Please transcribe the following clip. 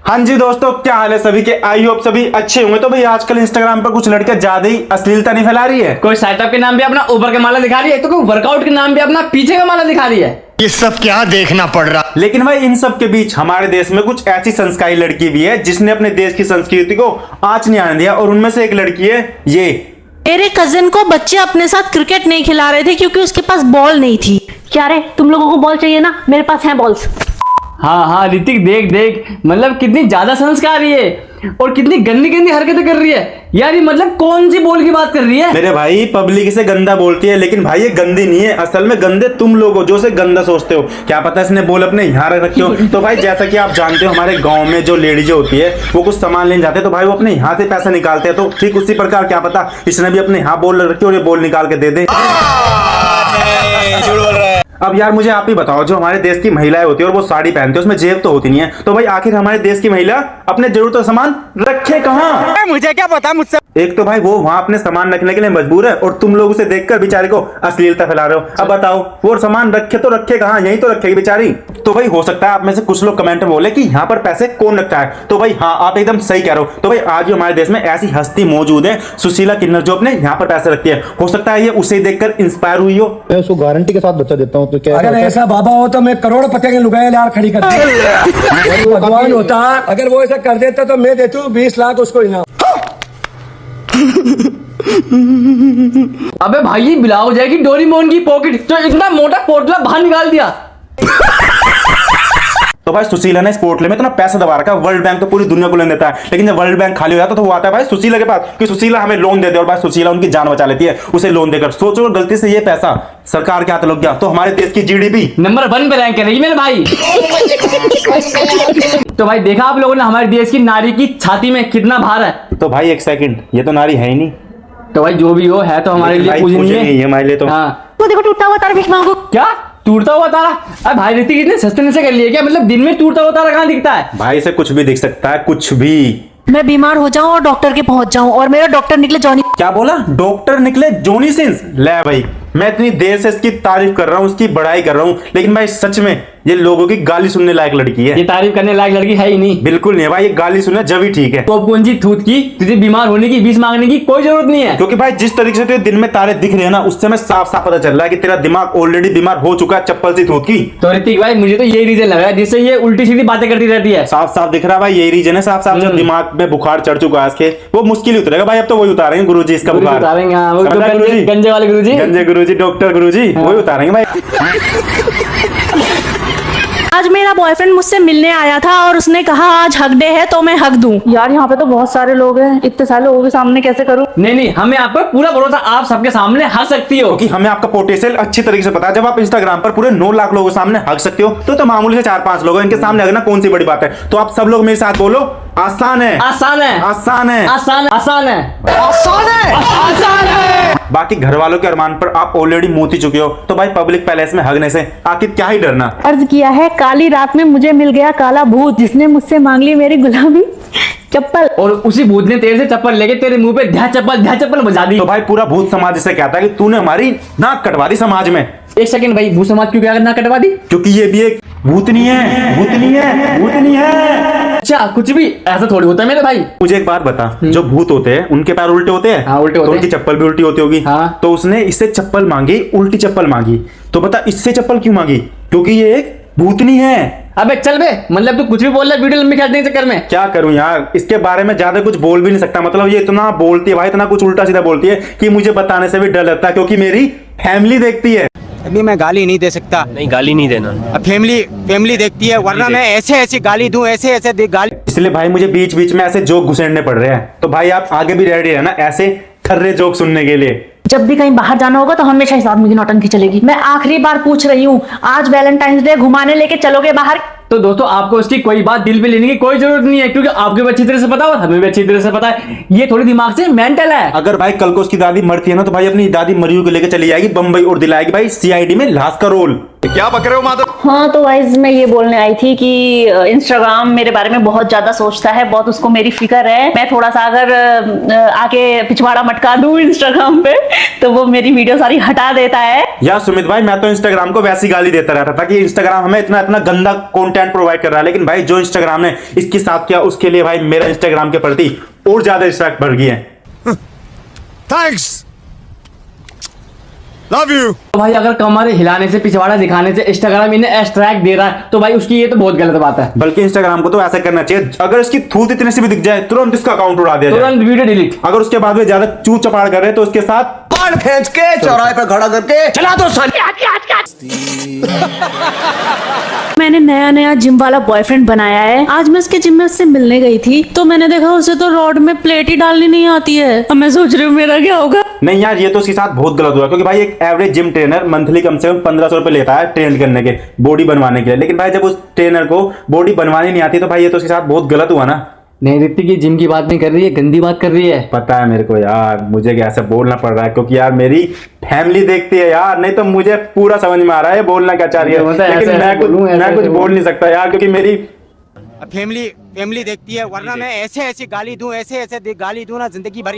हाँ जी दोस्तों, क्या हाल है सभी के। आई होप सभी अच्छे होंगे। तो भाई आजकल इंस्टाग्राम पर कुछ लड़कियां ज्यादा ही अश्लीलता नहीं फैला रही है। कोई सेटअप के नाम पे अपना ऊपर का माला दिखा रही है, तो कोई वर्कआउट के नाम पे अपना पीछे का माला दिखा रही है। ये सब क्या देखना पड़ रहा। लेकिन भाई इन सब के बीच हमारे देश में कुछ ऐसी संस्कारी लड़की भी है जिसने अपने देश की संस्कृति को आंच नहीं आने दिया, और उनमें से एक लड़की है ये। मेरे कजिन को बच्चे अपने साथ क्रिकेट नहीं खिला रहे थे क्योंकि उसके पास बॉल नहीं थी। क्या रे, तुम लोगों को बॉल चाहिए ना, मेरे पास है बॉल्स। हाँ हाँ ऋतिक, देख देख मतलब कितनी ज्यादा संस्कारी है और कितनी गंदी गंदी हरकतें कर रही है यार। ये मतलब कौन सी बोल की बात कर रही है। मेरे भाई पब्लिक इसे गंदा बोलती है, लेकिन भाई ये गंदी नहीं है। असल में गंदे तुम लोग हो जो इसे गंदा सोचते हो। क्या पता इसने बोल अपने यहाँ रख रखे हो। तो भाई जैसा कि आप जानते हो, हमारे गांव में जो लेडीज होती है वो कुछ सामान लेने जाते हैं तो भाई वो अपने यहाँ से पैसा निकालते हैं। तो ठीक उसी प्रकार क्या पता इसने भी अपने यहाँ बोल रखी हो और ये बोल निकाल के दे दे। अब यार मुझे आप ही बताओ, जो हमारे देश की महिलाएं होती है और वो साड़ी पहनती है उसमें जेब तो होती नहीं है, तो भाई आखिर हमारे देश की महिला अपने जरूरत का सामान रखे कहाँ? मुझे क्या पता मुझसे। एक तो भाई वो वहां अपने सामान रखने के लिए मजबूर है और तुम लोग उसे देखकर बेचारे को अश्लीलता फैला रहे हो। अब बताओ वो सामान रखे तो रखे कहाँ? यही तो रखेगी बेचारी। तो भाई हो सकता है आप में से कुछ लोग कमेंट में बोले कि यहाँ पर पैसे कौन रखता है। तो भाई हाँ, आप एकदम सही कह रहे हो। तो भाई आज भी हमारे देश में ऐसी हस्ती मौजूद है, सुशीला किन्नर, जो अपने यहाँ पर पैसे रखती है। हो सकता है ये उसे देखकर इंस्पायर हुई हो। मैं उसको गारंटी के साथ बच्चा देता हूँ। तो क्या अगर ऐसा बाबा हो तो मैं करोड़पति के लुगाए लाल खड़ी कर दी। भगवान होता, अगर वो ऐसा कर देता तो मैं देता 20 लाख उसको इनाम। अबे भाई ये ब्लाउज जाएगी डोरेमोन की पॉकेट, तो इतना मोटा पोटला बाहर निकाल दिया। तो भाई सुशीला ने इस पोर्टल में इतना पैसा दबा रखा। वर्ल्ड बैंक तो पूरी दुनिया को लोन देता है, लेकिन जब वर्ल्ड बैंक खाली हो जाता तो वो आता है भाई सुशीला के पास कि सुशीला हमें लोन दे दे, और भाई सुशीला उनकी जान बचा लेती है उसे लोन देकर। सोचो गलती से ये पैसा सरकार के हाथ लग गया तो हमारे देश की जीडीपी नंबर 1 पे रैंक करेगी मेरे भाई। तो भाई देखा आप लोगों ने हमारे देश की नारी की छाती में कितना भार है। तो भाई एक सेकंड, ये तो नारी है ही नहीं। तो भाई जो भी हो है तो हमारे लिए पूजनीय है हमारे लिए। तो हाँ, वो देखो टूटा हुआ तारा भीख मांगो। क्या टूटता हुआ तारा? अरे भाई ऋतिक इतने सस्ते से कर लिए क्या? मतलब दिन में टूटता हुआ तारा कहाँ दिखता है? भाई से कुछ भी दिख सकता है, कुछ भी। मैं बीमार हो जाऊं और डॉक्टर के पहुंच जाऊं और मेरा डॉक्टर निकले जॉनी। क्या बोला? डॉक्टर निकले जॉनी सिंस? ले भाई, मैं इतनी देर से इसकी तारीफ कर रहा हूँ, उसकी बड़ाई कर रहा हूँ, लेकिन भाई सच में ये लोगों की गाली सुनने लायक लड़की है। ये तारीफ करने लायक लड़की है ही नहीं, बिल्कुल नहीं है भाई। ये गाली सुनना जब ही ठीक है। तो कौन सी थूत की तुझे बीमार होने की फीस मांगने की कोई जरूरत नहीं है। क्योंकि भाई जिस तरीके से तेरे दिन में तारे दिख रहे हैं ना, उससे मैं साफ साफ पता चल रहा है कि तेरा दिमाग ऑलरेडी बीमार हो चुका है चप्पल सी थूत की। तो ऋतिक भाई मुझे तो यही रीजन लग रहा है जिससे ये उल्टी सीधी बातें करती रहती है। साफ साफ दिख रहा है भाई, यही रीजन है। साफ साफ जो दिमाग में बुखार चढ़ चुका है इसके, वो मुश्किल ही उतरेगा भाई। अब तो वही उतारेंगे गुरुजी इसका बुखार। उतारेंगे हाँ, वो समझ रहा है गुरुजी? गंजे वाले गुरुजी, गंजे गुरुजी, डॉक्टर गुरुजी, वही उतारेंगे भाई। आज मेरा बॉयफ्रेंड मुझसे मिलने आया था और उसने कहा आज हक डे है तो मैं हक दूं। यार यहाँ पे तो बहुत सारे लोग हैं, इतने सारे लोगों के सामने कैसे करूं? नहीं नहीं, हमें आप पर पूरा भरोसा, आप सबके सामने हंस सकती हो। क्योंकि हमें आपका पोटेंशियल अच्छी तरीके से पता है। जब आप इंस्टाग्राम पर पूरे 9 लाख लोगों के सामने हक सकते हो तो मामूली से 4-5 लोग हैं, इनके सामने हकना कौन सी बड़ी बात है। तो आप सब लोग मेरे साथ बोलो, आसान है, आसान है, आसान है, आसान आसान है, आसान है, आसान है। बाकी घर वालों के अरमान पर आप ऑलरेडी मोती चुके हो, तो भाई पब्लिक पैलेस में हगने से आखिर क्या ही डरना। अर्ज किया है, काली रात में मुझे मिल गया काला भूत जिसने मुझसे मांग ली मेरी गुलामी चप्पल, और उसी भूत ने तेरे से चप्पल लेके तेरे मुंह पे ध्या चप्पल बजा दी। तो भाई पूरा भूत समाज इसे कहता है कि तूने हमारी नाक कटवा दी समाज में। एक सेकंड भाई, भूत समाज क्यों क्या ना कटवा दी? क्योंकि ये भी एक भूतनी है, भूतनी है, भूतनी है। अच्छा कुछ भी ऐसा थोड़ी होता है मेरे भाई। मुझे एक बात बता, जो भूत होते हैं उनके पैर उल्टे होते हैं। हाँ, उल्टे होते तो उनकी हैं। चप्पल भी उल्टी होती होगी। हाँ। तो उसने इससे चप्पल मांगी, उल्टी चप्पल मांगी। तो बता इससे चप्पल क्यों मांगी? क्योंकि ये एक भूतनी है। अबे चल बे, मतलब तू कुछ भी बोल रहा है वीडियो लंबी खींचने के चक्कर में। क्या करूं यार, इसके बारे में ज्यादा कुछ बोल भी नहीं सकता। मतलब ये इतना बोलती है भाई, इतना कुछ उल्टा सीधा बोलती है कि मुझे बताने से भी डर लगता है, क्योंकि मेरी फैमिली देखती है। अभी मैं गाली नहीं दे सकता। नहीं, गाली नहीं देना। अब फैमिली देखती है, वरना मैं ऐसे गाली दूं, ऐसे गाली। इसलिए भाई मुझे बीच बीच में ऐसे जोक घुसेड़ने पड़ रहे हैं। तो भाई आप आगे भी रेडी रहना ऐसे खर्रे जोक सुनने के लिए। जब भी कहीं बाहर जाना होगा तो हमेशा इस आदमी की नौटंकी चलेगी। मैं आखिरी बार पूछ रही हूँ, आज वैलेंटाइंस डे घुमाने लेके चलोगे बाहर? तो दोस्तों आपको उसकी कोई बात दिल पे लेने की कोई जरूरत नहीं है, क्योंकि आपको भी अच्छी तरह से पता है और हमें भी अच्छी तरह से पता है ये थोड़ी दिमाग से मेंटल है। अगर भाई कल को उसकी दादी मरती है ना, तो भाई अपनी दादी मरियू को लेकर चली जाएगी बंबई और दिलाएगी भाई सीआईडी में लाश का रोल। क्या बक रहे हो माधव? हाँ तो गाइस मैं ये बोलने आई थी कि इंस्टाग्राम मेरे बारे में बहुत ज्यादा सोचता है, बहुत उसको मेरी फिक्र है। मैं थोड़ा सा अगर आके पिछवाड़ा मटका दूं इंस्टाग्राम पे तो वो मेरी वीडियो सारी हटा देता है। यार सुमित भाई, मैं तो इंस्टाग्राम को वैसी गाली देता रहता था कि इंस्टाग्राम हमें इतना इतना गंदा कंटेंट प्रोवाइड कर रहा है, लेकिन भाई जो इंस्टाग्राम ने इसके साथ किया उसके लिए भाई मेरा इंस्टाग्राम के प्रति और ज्यादा रिस्पेक्ट बढ़ गई है। Thanks, love you. तो भाई अगर कमर हिलाने से पिछवाड़ा दिखाने से इंस्टाग्राम इन्हें एस्ट्रैक्ट दे रहा है तो भाई उसकी ये तो बहुत गलत बात है। बल्कि इंस्टाग्राम को तो ऐसा करना चाहिए, अगर इसकी थूत इतने से भी दिख जाए तुरंत इसका अकाउंट उड़ा दिया जाए, तुरंत वीडियो डिलीट। अगर उसके बाद में ज्यादा चू चपाड़ कर रहे तो उसके साथ पान फेंच के चौराहे पे खड़ा करके चला दो साले। मैंने नया नया जिम वाला बॉयफ्रेंड बनाया है। आज मैं उसके जिम में उससे मिलने गई थी तो मैंने देखा उसे तो रॉड में प्लेट ही डालनी नहीं आती है। अब मैं सोच रही हूँ मेरा क्या होगा। नहीं यार, ये तो उसके साथ बहुत गलत हुआ, क्योंकि भाई एक एवरेज जिम ट्रेनर मंथली कम से कम 1500 रुपए लेता है ट्रेन करने के, बॉडी बनवाने के लिए। लेकिन भाई जब उस ट्रेनर को बॉडी बनवानी नहीं आती तो भाई ये तो उसके साथ बहुत गलत हुआ ना। नहीं ऋतिक की जिम की बात नहीं कर रही है, गंदी बात कर रही है। पता है मेरे को यार, मुझे कैसे बोलना पड़ रहा है क्योंकि यार मेरी फैमिली देखती है यार, नहीं तो मुझे पूरा समझ में आ रहा है बोलना क्या चाह रही है, लेकिन मैं कुछ बोल नहीं सकता यार क्योंकि मेरी फैमिली देखती है, वरना मैं ऐसे गाली दूं ना जिंदगी भर